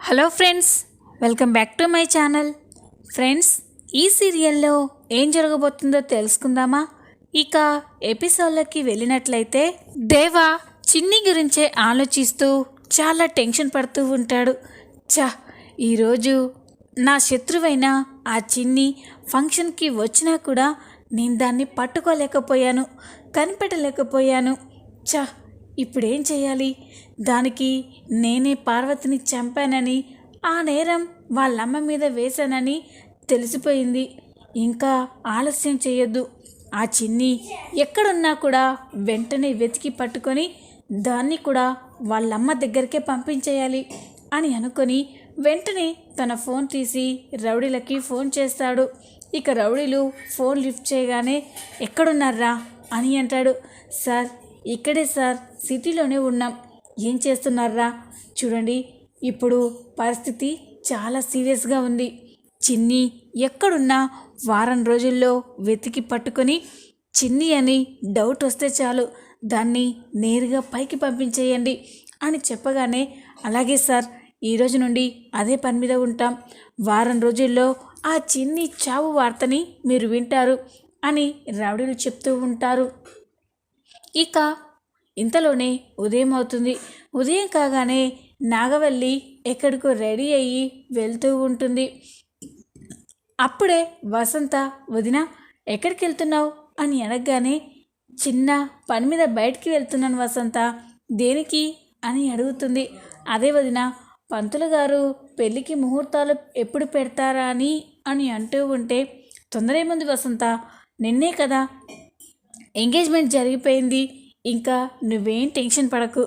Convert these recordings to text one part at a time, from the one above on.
Hello friends, welcome back to my channel. Friends, ఈ సీరియల్లో ఏం జరగబోతుందో తెలుసుకుందామా? ఇక ఎపిసోడ్లోకి వెళ్ళినట్లయితే దేవా చిన్ని గురించే ఆలోచిస్తూ చాలా టెన్షన్ పడుతూ ఉంటాడు. ఈరోజు నా శత్రువైన ఆ చిన్ని ఫంక్షన్కి వచ్చినా కూడా నేను దాన్ని పట్టుకోలేకపోయాను, కనిపెట్టలేకపోయాను. ఇప్పుడేం చేయాలి? దానికి నేనే పార్వతిని చంపానని, ఆ నేరం వాళ్ళమ్మ మీద వేశానని తెలిసిపోయింది. ఇంకా ఆలస్యం చేయొద్దు. ఆ చిన్ని ఎక్కడున్నా కూడా వెంటనే వెతికి పట్టుకొని దాన్ని కూడా వాళ్ళమ్మ దగ్గరికే పంపించేయాలి అని అనుకొని వెంటనే తన ఫోన్ తీసి రౌడీలకి ఫోన్ చేస్తాడు. ఇక రౌడీలు ఫోన్ లిఫ్ట్ చేయగానే ఎక్కడున్నారా అని అంటాడు. సార్, ఇక్కడే సార్, సిటీలోనే ఉన్నాం. ఏం చేస్తున్నారా? చూడండి, ఇప్పుడు పరిస్థితి చాలా సీరియస్గా ఉంది. చిన్ని ఎక్కడున్నా వారం రోజుల్లో వెతికి పట్టుకొని చిన్ని అని డౌట్ వస్తే చాలు, దాన్ని నేరుగా పైకి పంపించేయండి అని చెప్పగానే అలాగే సార్, ఈరోజు నుండి అదే పని మీద ఉంటాం. వారం రోజుల్లో ఆ చిన్ని చావు వార్తని మీరు వింటారు అని రౌడీలు చెప్తూ ఉంటారు. ఇక ఇంతలోనే ఉదయం అవుతుంది. ఉదయం కాగానే నాగవల్లి ఎక్కడికో రెడీ అయ్యి వెళ్తూ ఉంటుంది. అప్పుడే వసంత, వదిన ఎక్కడికి వెళ్తున్నావు అని అడగగానే, చిన్న పని మీద బయటికి వెళ్తున్నాను వసంత. దేనికి అని అడుగుతుంది. అదే వదిన, పంతులు గారు పెళ్ళికి ముహూర్తాలు ఎప్పుడు పెడతారా అని అంటూ ఉంటే, తొందర ఏముంది వసంత, నిన్నే కదా ఎంగేజ్మెంట్ జరిగిపోయింది. ఇంకా నువ్వేం టెన్షన్ పడకు.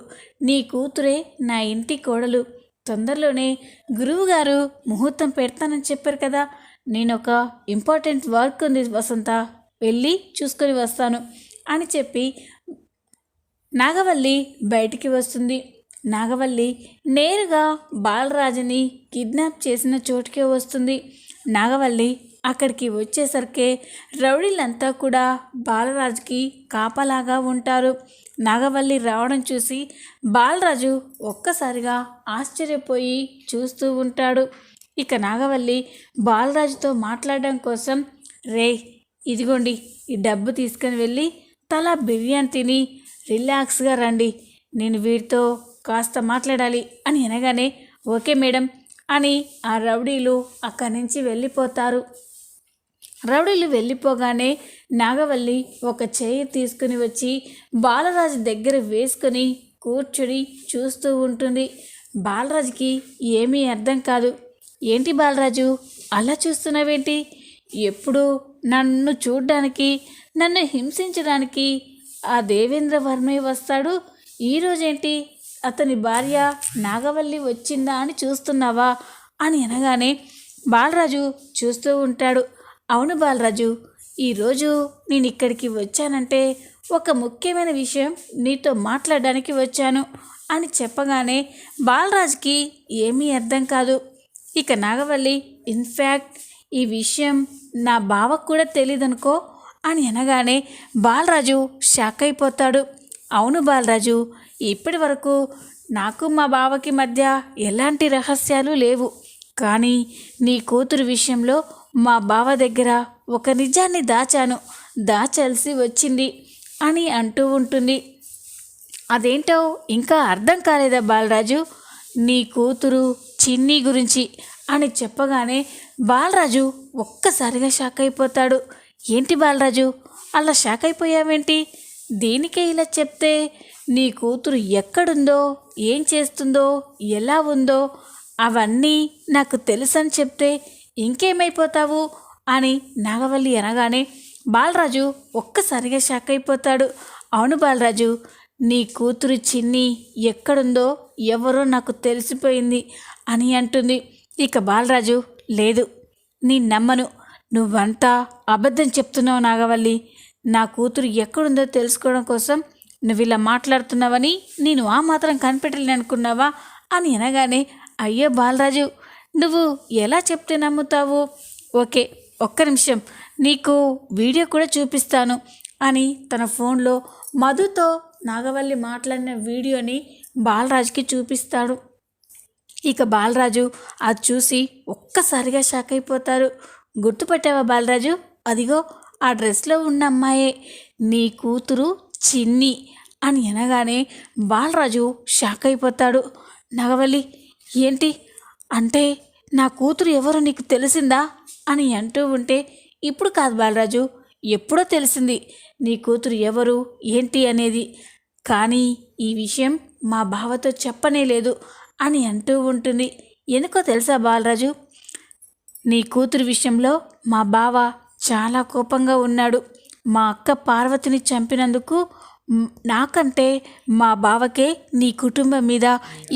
నీ కూతురే నా ఇంటి కోడలు. తొందరలోనే గురువుగారు ముహూర్తం పెడతానని చెప్పారు కదా. నేను ఒక ఇంపార్టెంట్ వర్క్ ఉంది వసంత, వెళ్ళి చూసుకొని వస్తాను అని చెప్పి నాగవల్లి బయటికి వస్తుంది. నాగవల్లి నేరుగా బాలరాజుని కిడ్నాప్ చేసిన చోటుకే వస్తుంది. నాగవల్లి అక్కడికి వచ్చేసరికి రౌడీలంతా కూడా బాలరాజుకి కాపలాగా ఉంటారు. నాగవల్లి రావడం చూసి బాలరాజు ఒక్కసారిగా ఆశ్చర్యపోయి చూస్తూ ఉంటాడు. ఇక నాగవల్లి బాలరాజుతో మాట్లాడడం కోసం, రే ఇదిగోండి, ఈ డబ్బు తీసుకొని వెళ్ళి తలా బిర్యానీ తిని రిలాక్స్గా రండి, నేను వీడితో కాస్త మాట్లాడాలి అని అనగానే, ఓకే మేడం అని ఆ రౌడీలు అక్కడి నుంచి వెళ్ళిపోతారు. రౌడీలు వెళ్ళిపోగానే నాగవల్లి ఒక చైర్ తీసుకుని వచ్చి బాలరాజు దగ్గర వేసుకొని కూర్చుని చూస్తూ ఉంటుంది. బాలరాజుకి ఏమీ అర్థం కాదు. ఏంటి బాలరాజు, అలా చూస్తున్నావేంటి? ఎప్పుడు నన్ను చూడ్డానికి, నన్ను హింసించడానికి ఆ దేవేంద్ర వర్మే వస్తాడు, ఈరోజేంటి అతని భార్య నాగవల్లి వచ్చిందా అని చూస్తున్నావా అని అనగానే బాలరాజు చూస్తూ ఉంటాడు. అవును బాలరాజు, ఈరోజు నేను ఇక్కడికి వచ్చానంటే ఒక ముఖ్యమైన విషయం నీతో మాట్లాడడానికి వచ్చాను అని చెప్పగానే బాలరాజుకి ఏమీ అర్థం కాదు. ఇక నాగవల్లి, ఇన్ఫ్యాక్ట్ ఈ విషయం నా బావకు కూడా తెలియదనుకో అని అనగానే బాలరాజు షాక్ అయిపోతాడు. అవును బాలరాజు, ఇప్పటి వరకు నాకు మా బావకి మధ్య ఎలాంటి రహస్యాలు లేవు. కానీ నీ కూతురు విషయంలో మా బావ దగ్గర ఒక నిజాన్ని దాచాల్సి వచ్చింది అని అంటూ ఉంటుంది. అదేంటో ఇంకా అర్థం కాలేదా బాలరాజు? నీ కూతురు చిన్ని గురించి అని చెప్పగానే బాలరాజు ఒక్కసారిగా షాక్ అయిపోతాడు. ఏంటి బాలరాజు, అలా షాక్ అయిపోయావేంటి? దేనికే ఇలా చెప్తే? నీ కూతురు ఎక్కడుందో, ఏం చేస్తుందో, ఎలా ఉందో అవన్నీ నాకు తెలుసని చెప్తే ఇంకేమైపోతావు అని నాగవల్లి అనగానే బాలరాజు ఒక్కసారిగా షాక్ అయిపోతాడు. అవును బాలరాజు, నీ కూతురు చిన్ని ఎక్కడుందో ఎవరో నాకు తెలిసిపోయింది అని అంటుంది. ఇక బాలరాజు, లేదు, నీ నమ్మను, నువ్వంతా అబద్ధం చెప్తున్నావు నాగవల్లి. నా కూతురు ఎక్కడుందో తెలుసుకోవడం కోసం నువ్వు ఇలా మాట్లాడుతున్నావని నేను ఆ మాత్రం కనిపెట్టలేను అనుకున్నావా అని అనగానే, అయ్యో బాలరాజు, నువ్వు ఎలా చెప్తే నమ్ముతావు? ఓకే, ఒక్క నిమిషం, నీకు వీడియో కూడా చూపిస్తాను అని తన ఫోన్లో మధుతో నాగవల్లి మాట్లాడిన వీడియోని బాలరాజుకి చూపిస్తాడు. ఇక బాలరాజు అది చూసి ఒక్కసారిగా షాక్ అయిపోతారు. గుర్తుపట్టావా బాలరాజు? అదిగో ఆ డ్రెస్లో ఉన్న అమ్మాయే నీ కూతురు చిన్ని అని అనగానే బాలరాజు షాక్ అయిపోతాడు. నాగవల్లి, ఏంటి అంటే నా కూతురు ఎవరో నీకు తెలిసిందా అని అంటూ ఉంటే, ఇప్పుడు కాదు బాలరాజు, ఎప్పుడో తెలిసింది నీ కూతురు ఎవరు ఏంటి అనేది. కానీ ఈ విషయం మా బావతో చెప్పనే లేదు అని అంటూ ఉంటుంది. ఎందుకో తెలుసా బాలరాజు, నీ కూతురు విషయంలో మా బావ చాలా కోపంగా ఉన్నాడు. మా అక్క పార్వతిని చంపినందుకు నాకంటే మా బావకే నీ కుటుంబం మీద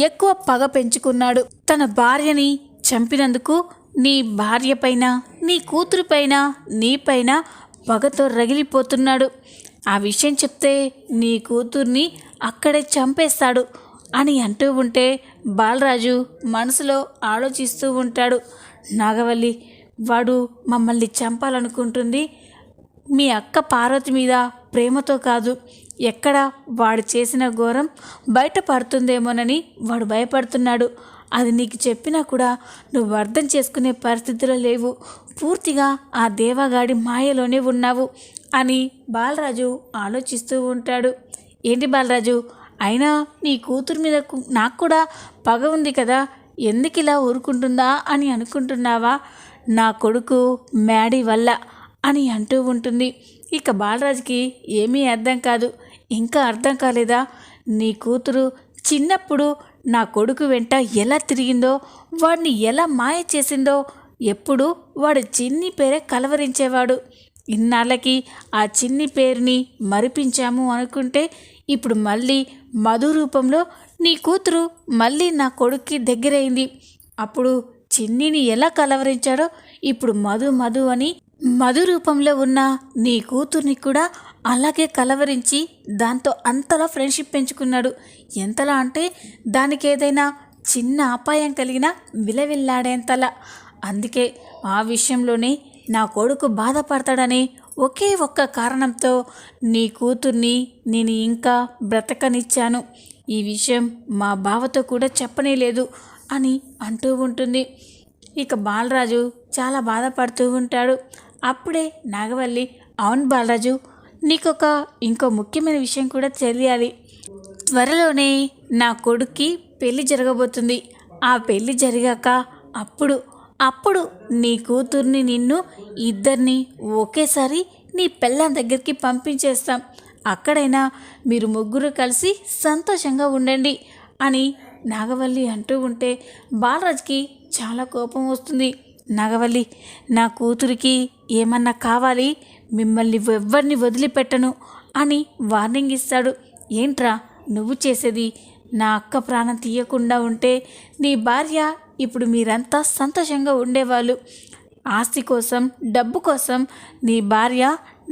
ఎక్కువ పగ పెంచుకున్నాడు. తన భార్యని చంపినందుకు నీ భార్య పైన, నీ కూతురు పైన, నీపైన పగతో రగిలిపోతున్నాడు. ఆ విషయం చెప్తే నీ కూతుర్ని అక్కడే చంపేస్తాడు అని అంటూ ఉంటే బాలరాజు మనసులో ఆలోచిస్తూ ఉంటాడు. నాగవల్లి, వాడు మమ్మల్ని చంపాలనుకుంటుంది మీ అక్క పార్వతి మీద ప్రేమతో కాదు, ఎక్కడ వాడు చేసిన ఘోరం బయటపడుతుందేమోనని వాడు భయపడుతున్నాడు. అది నీకు చెప్పినా కూడా నువ్వు అర్థం చేసుకునే పరిస్థితిలో లేవు. పూర్తిగా ఆ దేవగాడి మాయలోనే ఉన్నావు అని బాలరాజు ఆలోచిస్తూ ఉంటాడు. ఏంటి బాలరాజు, అయినా నీ కూతురు మీద నాకు కూడా పగ ఉంది కదా, ఎందుకు ఇలా ఊరుకుంటుందా అని అనుకుంటున్నావా? నా కొడుకు మ్యాడీ వల్ల అని అంటూ ఉంటుంది. ఇక బాలరాజుకి ఏమీ అర్థం కాదు. ఇంకా అర్థం కాలేదా? నీ కూతురు చిన్నప్పుడు నా కొడుకు వెంట ఎలా తిరిగిందో, వాడిని ఎలా మాయ చేసిందో, ఎప్పుడు వాడు చిన్ని పేరే కలవరించేవాడు. ఇన్నాళ్ళకి ఆ చిన్ని పేరుని మరిపించాము అనుకుంటే ఇప్పుడు మళ్ళీ మధు రూపంలో నీ కూతురు మళ్ళీ నా కొడుక్కి దగ్గరైంది. అప్పుడు చిన్నిని ఎలా కలవరించాడో ఇప్పుడు మధు మధు అని మధు రూపంలో ఉన్న నీ కూతుర్ని కూడా అలాగే కలవరించి దాంతో అంతలా ఫ్రెండ్షిప్ పెంచుకున్నాడు. ఎంతలా అంటే దానికి ఏదైనా చిన్న అపాయం కలిగినా విలవిల్లాడేంతలా. అందుకే ఆ విషయంలోనే నా కొడుకు బాధపడతాడని ఒకే ఒక్క కారణంతో నీ కూతుర్ని నేను ఇంకా బ్రతకనిచ్చాను. ఈ విషయం మా బావతో కూడా చెప్పనే లేదు అని అంటూ ఉంటుంది. ఇక బాలరాజు చాలా బాధపడుతూ ఉంటాడు. అప్పుడే నాగవల్లి, అవును బాలరాజు, ఇంకో ముఖ్యమైన విషయం కూడా తెలియాలి. త్వరలోనే నా కొడుక్కి పెళ్ళి జరగబోతుంది. ఆ పెళ్ళి జరిగాక అప్పుడు నీ కూతుర్ని, నిన్ను ఇద్దరిని ఒకేసారి నీ పెళ్ళాం దగ్గరికి పంపించేస్తాం. అక్కడైనా మీరు ముగ్గురు కలిసి సంతోషంగా ఉండండి అని నాగవల్లి అంటూ ఉంటే బాలరాజుకి చాలా కోపం వస్తుంది. నాగవల్లి, నా కూతురికి ఏమన్నా కావాలి, మిమ్మల్ని ఎవ్వరిని వదిలిపెట్టను అని వార్నింగ్ ఇస్తాడు. ఏంట్రా నువ్వు చేసేది? నా అక్క ప్రాణం తీయకుండా ఉంటే నీ భార్య ఇప్పుడు మీరంతా సంతోషంగా ఉండేవాళ్ళు. ఆస్తి కోసం, డబ్బు కోసం నీ భార్య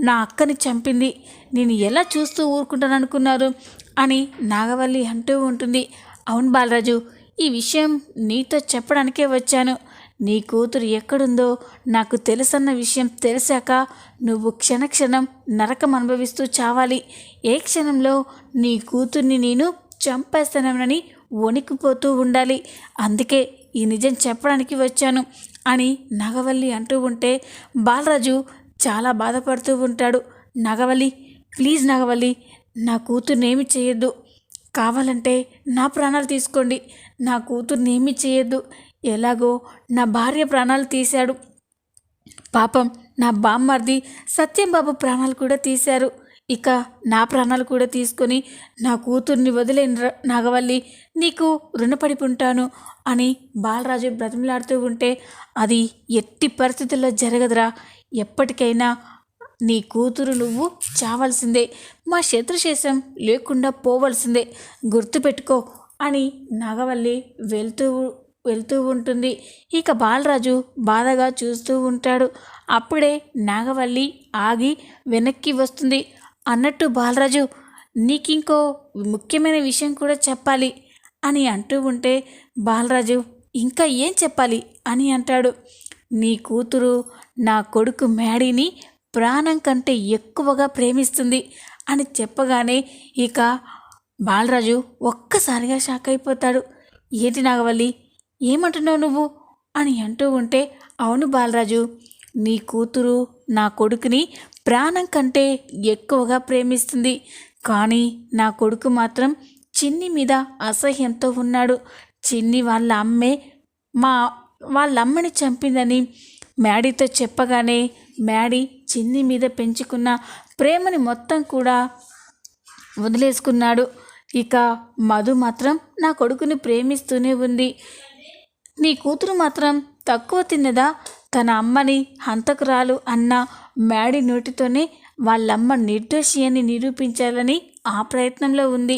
నా అక్కని చంపింది. నేను ఎలా చూస్తూ ఊరుకుంటాను అనుకున్నారు అని నాగవల్లి అంటూ ఉంటుంది. అవును బాలరాజు, ఈ విషయం నీతో చెప్పడానికే వచ్చాను. నీ కూతురు ఎక్కడుందో నాకు తెలుసన్న విషయం తెలిసాక నువ్వు క్షణక్షణం నరకం అనుభవిస్తూ చావాలి. ఏ క్షణంలో నీ కూతుర్ని నేను చంపేస్తానని వణికిపోతూ ఉండాలి. అందుకే ఈ నిజం చెప్పడానికి వచ్చాను అని నాగవల్లి అంటూ ఉంటే బాలరాజు చాలా బాధపడుతూ ఉంటాడు. నాగవల్లి, ప్లీజ్ నాగవల్లి, నా కూతుర్ని ఏమి చేయొద్దు. కావాలంటే నా ప్రాణాలు తీసుకోండి. నా కూతుర్ని ఏమీ చేయొద్దు. ఎలాగో నా భార్య ప్రాణాలు తీశాడు. పాపం నా బామ్మర్ది సత్యంబాబు ప్రాణాలు కూడా తీశారు. ఇక నా ప్రాణాలు కూడా తీసుకొని నా కూతుర్ని వదిలేను నాగవల్లి, నీకు రుణపడి ఉంటాను అని బాలరాజు బ్రతిమలాడుతూ ఉంటే, అది ఎట్టి పరిస్థితుల్లో జరగదురా. ఎప్పటికైనా నీ కూతురు నువ్వు చావాల్సిందే, మా శత్రుశేషం లేకుండా పోవలసిందే, గుర్తుపెట్టుకో అని నాగవల్లి వెళ్తూ ఉంటుంది. ఇక బాలరాజు బాధగా చూస్తూ ఉంటాడు. అప్పుడే నాగవల్లి ఆగి వెనక్కి వస్తుంది. అన్నట్టు బాలరాజు, నీకింకో ముఖ్యమైన విషయం కూడా చెప్పాలి అని అంటూ ఉంటే బాలరాజు ఇంకా ఏం చెప్పాలి అని అంటాడు. నీ కూతురు నా కొడుకు మ్యాడీని ప్రాణం కంటే ఎక్కువగా ప్రేమిస్తుంది అని చెప్పగానే ఇక బాలరాజు ఒక్కసారిగా షాక్ అయిపోతాడు. ఏంటి నాగవల్లి, ఏమంటున్నావు నువ్వు అని అంటూ ఉంటే, అవును బాలరాజు, నీ కూతురు నా కొడుకుని ప్రాణం కంటే ఎక్కువగా ప్రేమిస్తుంది. కానీ నా కొడుకు మాత్రం చిన్ని మీద అసహ్యంతో ఉన్నాడు. చిన్ని మా వాళ్ళమ్మని చంపిందని మ్యాడీతో చెప్పగానే మ్యాడీ చిన్ని మీద పెంచుకున్న ప్రేమని మొత్తం కూడా వదిలేసుకున్నాడు. ఇక మధు మాత్రం నా కొడుకుని ప్రేమిస్తూనే ఉంది. నీ కూతురు మాత్రం తక్కువ తిన్నదా? తన అమ్మని హంతకురాలు అన్న మ్యాడీ నోటితోనే వాళ్ళమ్మ నిర్దోషి అని నిరూపించాలని ఆ ప్రయత్నంలో ఉంది.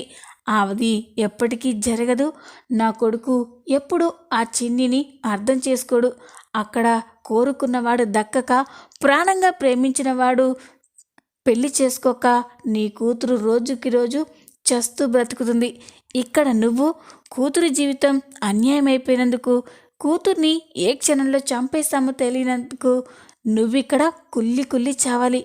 అది ఎప్పటికీ జరగదు. నా కొడుకు ఎప్పుడు ఆ చిన్నిని అర్థం చేసుకోడు. అక్కడ కోరుకున్నవాడు దక్కక, ప్రాణంగా ప్రేమించినవాడు పెళ్లి చేసుకోక నీ కూతురు రోజుకి రోజు చస్తూ బ్రతుకుతుంది. ఇక్కడ నువ్వు కూతురి జీవితం అన్యాయమైపోయినందుకు, కూతుర్ని ఏ క్షణంలో చంపేస్తామో తెలియనందుకు నువ్విక్కడ కుల్లి కుల్లి చావాలి.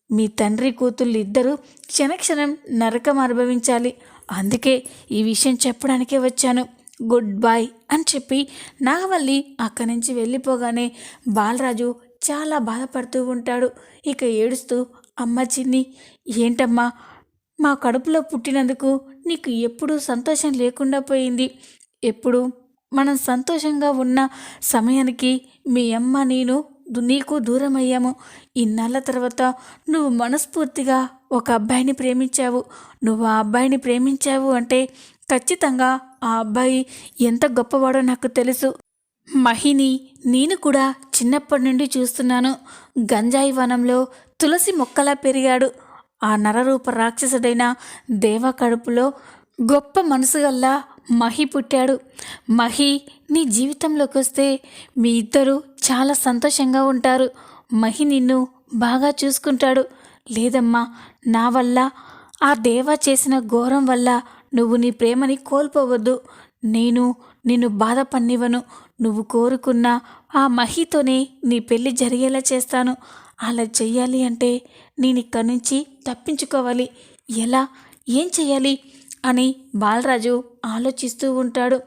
మీ తండ్రి కూతుళ్ళు ఇద్దరూ క్షణక్షణం నరకం అనుభవించాలి. అందుకే ఈ విషయం చెప్పడానికే వచ్చాను. గుడ్ బై అని చెప్పి నాగవల్లి అక్కడి నుంచి వెళ్ళిపోగానే బాలరాజు చాలా బాధపడుతూ ఉంటాడు. ఇక ఏడుస్తూ, అమ్మ చిన్ని, ఏంటమ్మా, మా కడుపులో పుట్టినందుకు నీకు ఎప్పుడూ సంతోషం లేకుండా పోయింది. ఎప్పుడు మనం సంతోషంగా ఉన్న సమయానికి మీ అమ్మ నేను నీకు దూరం అయ్యాము. ఇన్నాళ్ళ తర్వాత నువ్వు మనస్ఫూర్తిగా ఒక అబ్బాయిని ప్రేమించావు. నువ్వు ఆ అబ్బాయిని ప్రేమించావు అంటే ఖచ్చితంగా ఆ అబ్బాయి ఎంత గొప్పవాడో నాకు తెలుసు. మహిని నేను కూడా చిన్నప్పటి నుండి చూస్తున్నాను. గంజాయి వనంలో తులసి మొక్కలా పెరిగాడు. ఆ నరరూప రాక్షసుడైన దేవ కడుపులో గొప్ప మనసుగల్లా మహి పుట్టాడు. మహి నీ జీవితంలోకి వస్తే మీ ఇద్దరూ చాలా సంతోషంగా ఉంటారు. మహి నిన్ను బాగా చూసుకుంటాడు. లేదమ్మా, నా వల్ల, ఆ దేవ చేసిన ఘోరం వల్ల నువ్వు నీ ప్రేమని కోల్పోవద్దు. నేను నిన్ను బాధపన్నివ్వను. నువ్వు కోరుకున్న ఆ మహితోనే నీ పెళ్ళి జరిగేలా చేస్తాను. అలా చెయ్యాలి అంటే నేను ఇక్కడి నుంచి తప్పించుకోవాలి. ఎలా, ఏం చెయ్యాలి అని బాలరాజు ఆలోచిస్తూ ఉంటాడు.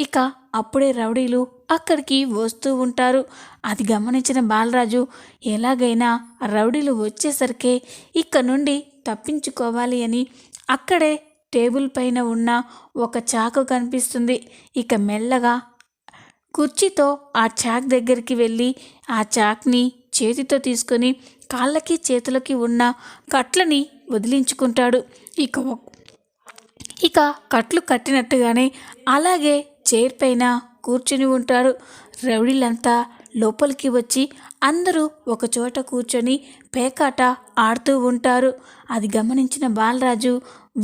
ఇక అప్పుడే రౌడీలు అక్కడికి వస్తూ ఉంటారు. అది గమనించిన బాలరాజు ఎలాగైనా రౌడీలు వచ్చేసరికే ఇక్కడ నుండి తప్పించుకోవాలి అని అక్కడే టేబుల్ పైన ఉన్న ఒక చాకు కనిపిస్తుంది. ఇక మెల్లగా కుర్చీతో ఆ చాక్ దగ్గరికి వెళ్ళి ఆ చాక్ని చేతితో తీసుకొని కాళ్ళకి చేతులకి ఉన్న కట్లని వదిలించుకుంటాడు. ఇక కట్లు కట్టినట్టుగానే అలాగే చైర్ పైన కూర్చుని ఉంటారు. రౌడీలంతా లోపలికి వచ్చి అందరూ ఒకచోట కూర్చొని పేకాట ఆడుతూ ఉంటారు. అది గమనించిన బాలరాజు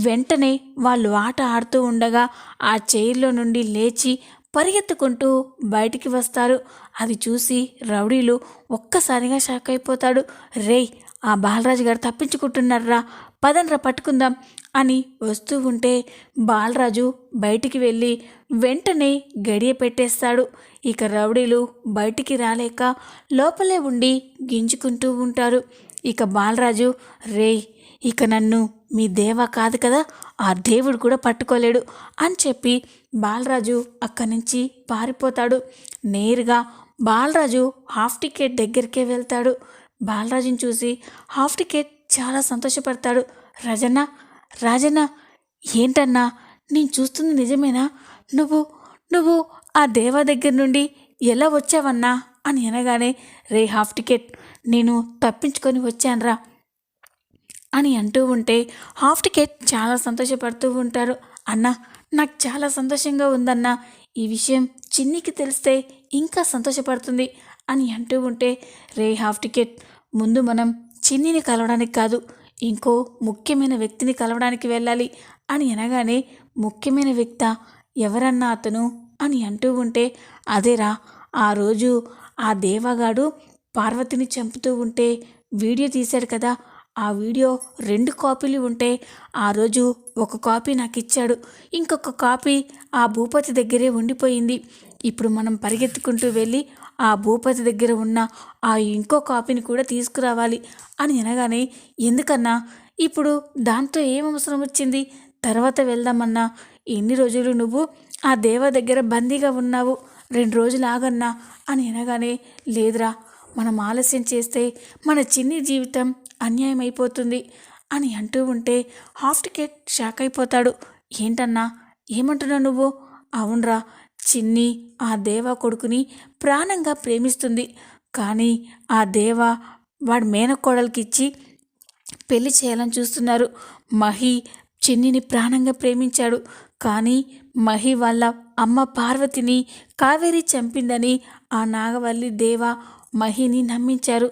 వెంటనే వాళ్ళు ఆట ఆడుతూ ఉండగా ఆ చైర్లో నుండి లేచి పరిగెత్తుకుంటూ బయటికి వస్తారు. అది చూసి రౌడీలు ఒక్కసారిగా షాక్ అయిపోతాడు. రేయ్, ఆ బాలరాజు గారు తప్పించుకుంటున్నారా, పదండ్రా పట్టుకుందాం అని వస్తూ ఉంటే బాలరాజు బయటికి వెళ్ళి వెంటనే గడియ పెట్టేస్తాడు. ఇక రౌడీలు బయటికి రాలేక లోపలే ఉండి గింజుకుంటూ ఉంటారు. ఇక బాలరాజు, రేయ్, ఇక నన్ను మీ దేవ కాదు కదా, ఆ దేవుడు కూడా పట్టుకోలేడు అని చెప్పి బాలరాజు అక్కడి నుంచి పారిపోతాడు. నేరుగా బాలరాజు హాఫ్ టికెట్ దగ్గరికే వెళ్తాడు. బాలరాజుని చూసి హాఫ్ టికెట్ చాలా సంతోషపడతాడు. రాజన్న, రాజన్న, ఏంటన్నా, నేను చూస్తుంది నిజమేనా? నువ్వు నువ్వు ఆ దేవ దగ్గర నుండి ఎలా వచ్చావన్నా అని అనగానే, రే హాఫ్ టికెట్, నేను తప్పించుకొని వచ్చానురా అని అంటూ ఉంటే హాఫ్ టికెట్ చాలా సంతోషపడుతూ ఉంటారు. అన్న, నాకు చాలా సంతోషంగా ఉందన్న, ఈ విషయం చిన్నికి తెలిస్తే ఇంకా సంతోషపడుతుంది అని అంటూ ఉంటే, రే హాఫ్ టికెట్, ముందు మనం చిన్నిని కలవడానికి కాదు, ఇంకో ముఖ్యమైన వ్యక్తిని కలవడానికి వెళ్ళాలి అని అనగానే, ముఖ్యమైన వ్యక్తి ఎవరన్నా అతను అని అంటూ ఉంటే, అదేరా, ఆ రోజు ఆ దేవగాడు పార్వతిని చంపుతూ ఉంటే వీడియో తీశాడు కదా, ఆ వీడియో 2 కాపీలు ఉంటే ఆ రోజు ఒక కాపీ నాకు ఇచ్చాడు, ఇంకొక కాపీ ఆ భూపతి దగ్గరే ఉండిపోయింది. ఇప్పుడు మనం పరిగెత్తుకుంటూ వెళ్ళి ఆ భూపతి దగ్గర ఉన్న ఆ ఇంకో కాపీని కూడా తీసుకురావాలి అని అనగానే, ఎందుకన్నా, ఇప్పుడు దాంతో ఏం అవసరం వచ్చింది, తర్వాత వెళ్దామన్నా, ఎన్ని రోజులు నువ్వు ఆ దేవ దగ్గర బందీగా ఉన్నావు, 2 రోజులు ఆగన్నా అని అనగానే, లేదురా, మనం ఆలస్యం చేస్తే మన చిన్ని జీవితం అన్యాయం అయిపోతుంది అని అంటూ ఉంటే హాఫ్ టికెట్ షాక్ అయిపోతాడు. ఏంటన్నా, ఏమంటున్నావు నువ్వు? అవునరా, చిన్ని ఆ దేవా కొడుకుని ప్రాణంగా ప్రేమిస్తుంది. కానీ ఆ దేవా వాడి మేనకోడలికిచ్చి పెళ్లి చేయాలని చూస్తున్నారు. మహి చిన్నిని ప్రాణంగా ప్రేమించాడు. కానీ మహి వాళ్ళ అమ్మ పార్వతిని కావేరి చంపిందని ఆ నాగవల్లి దేవ మహిని నమ్మించారు.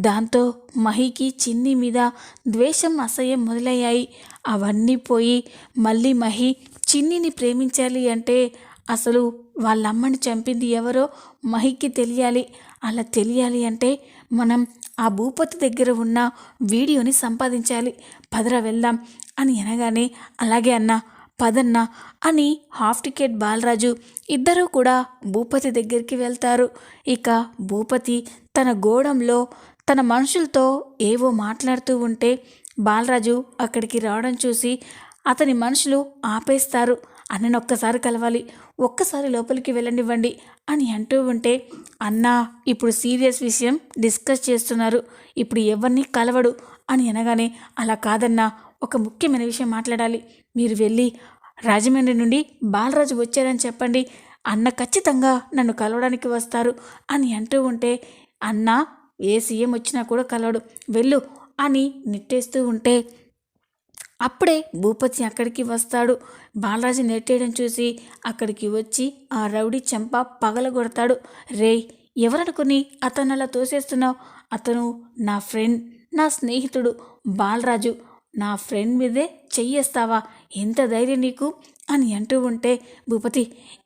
దాంతో మహికి చిన్ని మీద ద్వేషం, అసహ్యం మొదలయ్యాయి. అవన్నీ పోయి మళ్ళీ మహి చిన్నిని ప్రేమించాలి అంటే అసలు వాళ్ళమ్మని చంపింది ఎవరో మహికి తెలియాలి. అలా తెలియాలి అంటే మనం ఆ భూపతి దగ్గర ఉన్న వీడియోని సంపాదించాలి. పదరా వెళ్దాం అని అనగానే, అలాగే అన్నా, పదన్నా అని హాఫ్ టికెట్ బాలరాజు ఇద్దరూ కూడా భూపతి దగ్గరికి వెళ్తారు. ఇక భూపతి తన గోడంలో తన మనుషులతో ఏవో మాట్లాడుతూ ఉంటే బాలరాజు అక్కడికి రావడం చూసి అతని మనుషులు ఆపేస్తారు. అన్నను ఒక్కసారి కలవాలి, ఒక్కసారి లోపలికి వెళ్ళనివ్వండి అని అంటూ ఉంటే, అన్నా ఇప్పుడు సీరియస్ విషయం డిస్కస్ చేస్తున్నారు, ఇప్పుడు ఎవరిని కలవడు అని అనగానే, అలా కాదన్నా, ఒక ముఖ్యమైన విషయం మాట్లాడాలి. మీరు వెళ్ళి రాజమండ్రి నుండి బాలరాజు వచ్చారని చెప్పండి, అన్న ఖచ్చితంగా నన్ను కలవడానికి వస్తారు అని అంటూ ఉంటే, అన్న ఏ సీఎం వచ్చినా కూడా కలవడు, వెళ్ళు అని నెట్టేస్తూ ఉంటే అప్పుడే భూపతి అక్కడికి వస్తాడు. బాలరాజు నెట్టేయడం చూసి అక్కడికి వచ్చి ఆ రౌడీ చెంప పగలగొడతాడు. రేయ్, ఎవరనుకుని అతను అలా తోసేస్తున్నావు? అతను నా ఫ్రెండ్, నా స్నేహితుడు బాలరాజు. నా ఫ్రెండ్ మీదే చెయ్యేస్తావా? ఎంత ధైర్యం నీకు అని అంటూ ఉంటే, భూపతి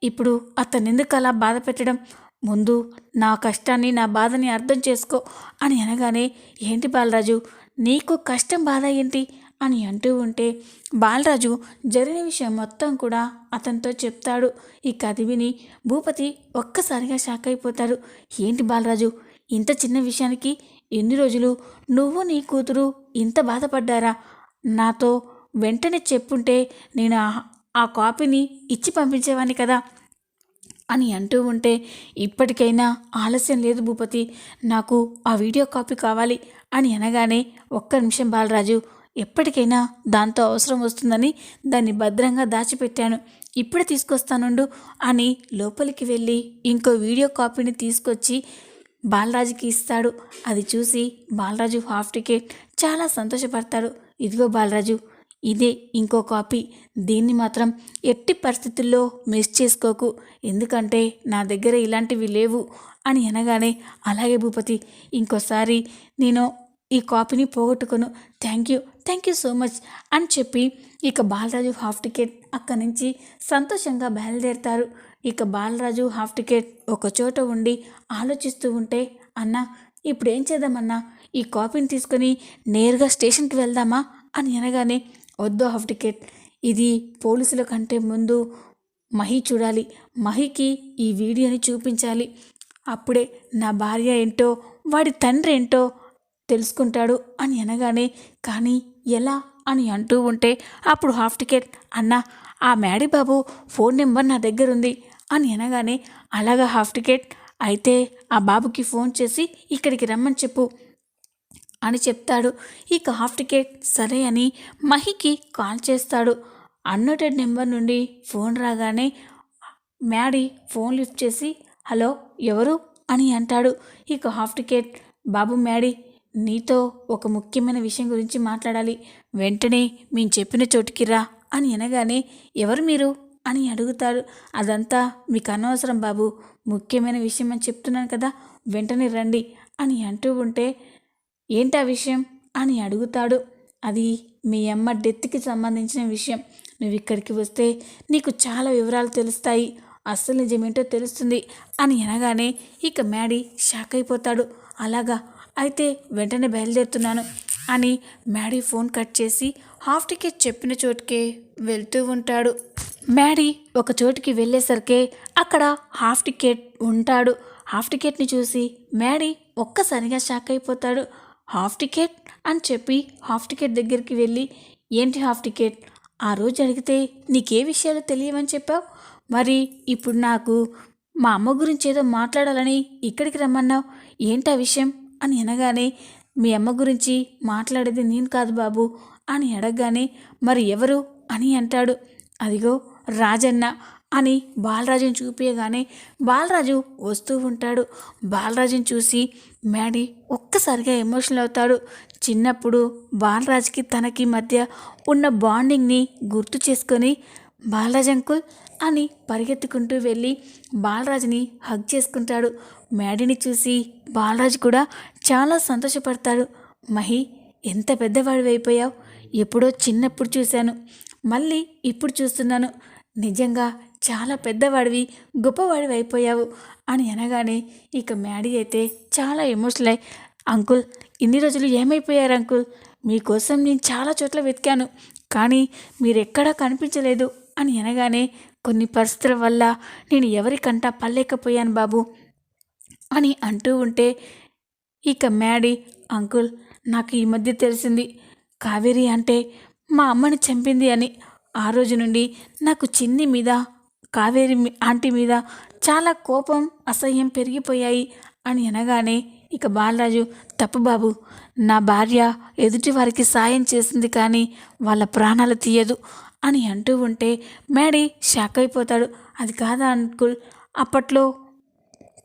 ఇప్పుడు అతను ఎందుకు అలా బాధ పెట్టడం? ముందు నా కష్టాన్ని, నా బాధని అర్థం చేసుకో అని అనగానే, ఏంటి బాలరాజు, నీకు కష్టం బాధ ఏంటి అని అంటూ ఉంటే బాలరాజు జరిగిన విషయం మొత్తం కూడా అతనితో చెప్తాడు. ఈ కథ విని భూపతి ఒక్కసారిగా షాక్ అయిపోతాడు. ఏంటి బాలరాజు, ఇంత చిన్న విషయానికి ఎన్ని రోజులు నువ్వు నీ కూతురు ఇంత బాధపడ్డారా? నాతో వెంటనే చెప్పుంటే నేను ఆ కాపీని ఇచ్చి పంపించేవాడిని కదా అని అంటూ ఉంటే, ఇప్పటికైనా ఆలస్యం లేదు భూపతి, నాకు ఆ వీడియో కాపీ కావాలి అని అనగానే, ఒక్క నిమిషం బాలరాజు, ఎప్పటికైనా దాంతో అవసరం వస్తుందని దాన్ని భద్రంగా దాచిపెట్టాను, ఇప్పుడే తీసుకొస్తానుండు అని లోపలికి వెళ్ళి ఇంకో వీడియో కాపీని తీసుకొచ్చి బాలరాజుకి ఇస్తాడు. అది చూసి బాలరాజు హాఫ్ టికెట్ చాలా సంతోషపడతాడు. ఇదిగో బాలరాజు, ఇదే ఇంకో కాపీ, దీన్ని మాత్రం ఎట్టి పరిస్థితుల్లో మిస్ చేసుకోకు, ఎందుకంటే నా దగ్గర ఇలాంటివి లేవు అని అనగానే, అలాగే భూపతి, ఇంకోసారి నేను ఈ కాపీని పోగొట్టుకోను, థ్యాంక్ యూ సో మచ్ అని చెప్పి ఇక బాలరాజు హాఫ్ టికెట్ అక్కడి నుంచి సంతోషంగా బయలుదేరుతారు. ఇక బాలరాజు హాఫ్ టికెట్ ఒక చోట ఉండి ఆలోచిస్తూ ఉంటే, అన్నా ఇప్పుడు ఏం చేద్దామన్నా, ఈ కాపీని తీసుకొని నేరుగా స్టేషన్కి వెళ్దామా అని అనగానే, వద్దు హాఫ్ టికెట్, ఇది పోలీసుల కంటే ముందు మహి చూడాలి, మహికి ఈ వీడియోని చూపించాలి, అప్పుడే నా భార్య ఏంటో వాడి తండ్రి ఏంటో తెలుసుకుంటాడు అని అనగానే, కానీ ఎలా అని అంటూ ఉంటే అప్పుడు హాఫ్ టికెట్, అన్న ఆ మేడీ బాబు ఫోన్ నెంబర్ నా దగ్గర ఉంది అని అనగానే, అలాగా హాఫ్ టికెట్, అయితే ఆ బాబుకి ఫోన్ చేసి ఇక్కడికి రమ్మని చెప్పు అని చెప్తాడు. ఇక హాఫ్ టికెట్ సరే అని మహికి కాల్ చేస్తాడు. అన్నోటెడ్ నెంబర్ నుండి ఫోన్ రాగానే మ్యాడీ ఫోన్ లిఫ్ట్ చేసి, హలో ఎవరు అని అంటాడు. ఇక హాఫ్ టికెట్, బాబు మ్యాడీ, నీతో ఒక ముఖ్యమైన విషయం గురించి మాట్లాడాలి, వెంటనే మేము చెప్పిన చోటుకి రా అని అనగానే, ఎవరు మీరు అని అడుగుతాడు. అదంతా మీకు అనవసరం బాబు, ముఖ్యమైన విషయం అని చెప్తున్నాను కదా, వెంటనే రండి అని అంటూ ఉంటే, ఏంటా విషయం అని అడుగుతాడు. అది మీ అమ్మ డెత్కి సంబంధించిన విషయం, నువ్వు ఇక్కడికి వస్తే నీకు చాలా వివరాలు తెలుస్తాయి, అస్సలు నిజమేంటో తెలుస్తుంది అని అనగానే ఇక మ్యాడీ షాక్ అయిపోతాడు. అలాగా, అయితే వెంటనే బయలుదేరుతున్నాను అని మ్యాడీ ఫోన్ కట్ చేసి హాఫ్ టికెట్ చెప్పిన చోటుకే వెళ్తూ ఉంటాడు. మ్యాడీ ఒక చోటుకి వెళ్ళేసరికి అక్కడ హాఫ్ టికెట్ ఉంటాడు. హాఫ్ టికెట్ని చూసి మ్యాడీ ఒక్కసారిగా షాక్ అయిపోతాడు. హాఫ్ టికెట్ అని చెప్పి హాఫ్ టికెట్ దగ్గరికి వెళ్ళి, ఏంటి హాఫ్ టికెట్, ఆ రోజు అడిగితే నీకే విషయాలు తెలియవని చెప్పావు, మరి ఇప్పుడు నాకు మా అమ్మ గురించి ఏదో మాట్లాడాలని ఇక్కడికి రమ్మన్నావు, ఏంటా విషయం అని అనగానే, మీ అమ్మ గురించి మాట్లాడేది నేను కాదు బాబు అని అడగగానే, మరి ఎవరు అని అంటాడు. అదిగో రాజన్న అని బాలరాజుని చూపించగానే బాలరాజు వస్తూ ఉంటాడు. బాలరాజుని చూసి మ్యాడీ ఒక్కసారిగా ఎమోషనల్ అవుతాడు. చిన్నప్పుడు బాలరాజుకి తనకి మధ్య ఉన్న బాండింగ్ని గుర్తు చేసుకొని, బాలరాజ్ అంకుల్ అని పరిగెత్తుకుంటూ వెళ్ళి బాలరాజుని హగ్ చేసుకుంటాడు. మ్యాడీని చూసి బాలరాజు కూడా చాలా సంతోషపడతాడు. మహి, ఎంత పెద్దవాడివి అయిపోయావు, ఎప్పుడో చిన్నప్పుడు చూశాను, మళ్ళీ ఇప్పుడు చూస్తున్నాను, నిజంగా చాలా పెద్దవాడివి, గొప్పవాడివి అయిపోయావు అని అనగానే ఇక మ్యాడీ అయితే చాలా ఎమోషనల్ అయ్యి, అంకుల్ ఇన్ని రోజులు ఏమైపోయారు అంకుల్, మీకోసం నేను చాలా చోట్ల వెతికాను, కానీ మీరెక్కడా కనిపించలేదు అని అనగానే, కొన్ని పరిస్థితుల వల్ల నేను ఎవరికంట పడలేకపోయాను బాబు అని అంటూ ఉంటే ఇక మ్యాడీ, అంకుల్ నాకు ఈ మధ్య తెలిసింది కావేరి అంటే మా అమ్మని చంపింది అని. ఆ రోజు నుండి నాకు చిన్ని మీద, కావేరి ఆంటీ మీద చాలా కోపం, అసహ్యం పెరిగిపోయాయి అని అనగానే ఇక బాలరాజు, తప్పు బాబు, నా భార్య ఎదుటి వారికి సాయం చేసింది కానీ వాళ్ళ ప్రాణాలు తీయదు అని అంటూ ఉంటే మ్యాడీ షాక్ అయిపోతాడు. అది కాదా అంకుల్, అప్పట్లో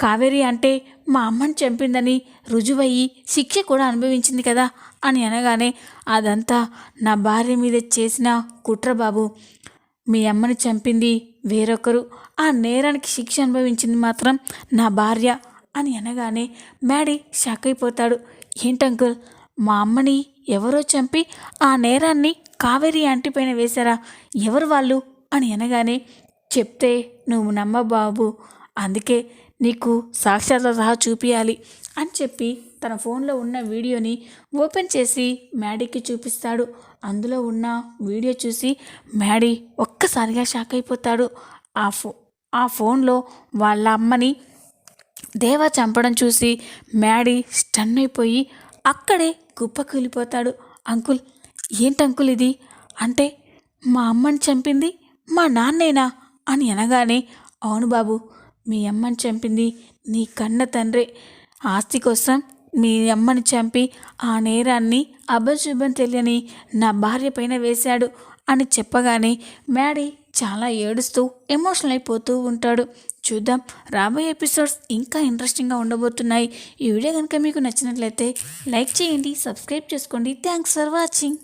కావేరి అంటే మా అమ్మని చంపిందని రుజువయ్యి శిక్ష కూడా అనుభవించింది కదా అని అనగానే, అదంతా నా భార్య మీద చేసిన కుట్ర బాబు, మీ అమ్మని చంపింది వేరొకరు, ఆ నేరానికి శిక్ష అనుభవించింది మాత్రం నా భార్య అని అనగానే మ్యాడీ షాక్ అయిపోతాడు. ఏంటంకుల్, మా అమ్మని ఎవరో చంపి ఆ నేరాన్ని కావేరి ఆంటీ పైన వేశారా, ఎవరు వాళ్ళు అని అనగానే, చెప్తే నువ్వు నమ్మ బాబు, అందుకే నీకు సాక్ష్యాలతో సహా చూపించాలి అని చెప్పి తన ఫోన్లో ఉన్న వీడియోని ఓపెన్ చేసి మ్యాడీకి చూపిస్తాడు. అందులో ఉన్న వీడియో చూసి మ్యాడీ ఒక్కసారిగా షాక్ అయిపోతాడు. ఆ ఫోన్లో వాళ్ళ అమ్మని దేవా చంపడం చూసి మ్యాడీ స్టన్ అయిపోయి అక్కడే కుప్పకూలిపోతాడు. అంకుల్, ఏంటంకుల్ ఇది, అంటే మా అమ్మని చంపింది మా నాన్నేనా అని అనగానే, అవును బాబు, మీ అమ్మని చంపింది నీ కన్న తండ్రే, ఆస్తి కోసం మీ అమ్మని చంపి ఆ నేరాన్ని అభశుభం తెలియని నా భార్య పైన వేశాడు అని చెప్పగానే మ్యాడీ చాలా ఏడుస్తూ ఎమోషనల్ అయిపోతూ ఉంటాడు. చూద్దాం, రాబోయే ఎపిసోడ్స్ ఇంకా ఇంట్రెస్టింగ్గా ఉండబోతున్నాయి. ఈ వీడియో కనుక మీకు నచ్చినట్లయితే లైక్ చేయండి, సబ్స్క్రైబ్ చేసుకోండి. Thanks for watching.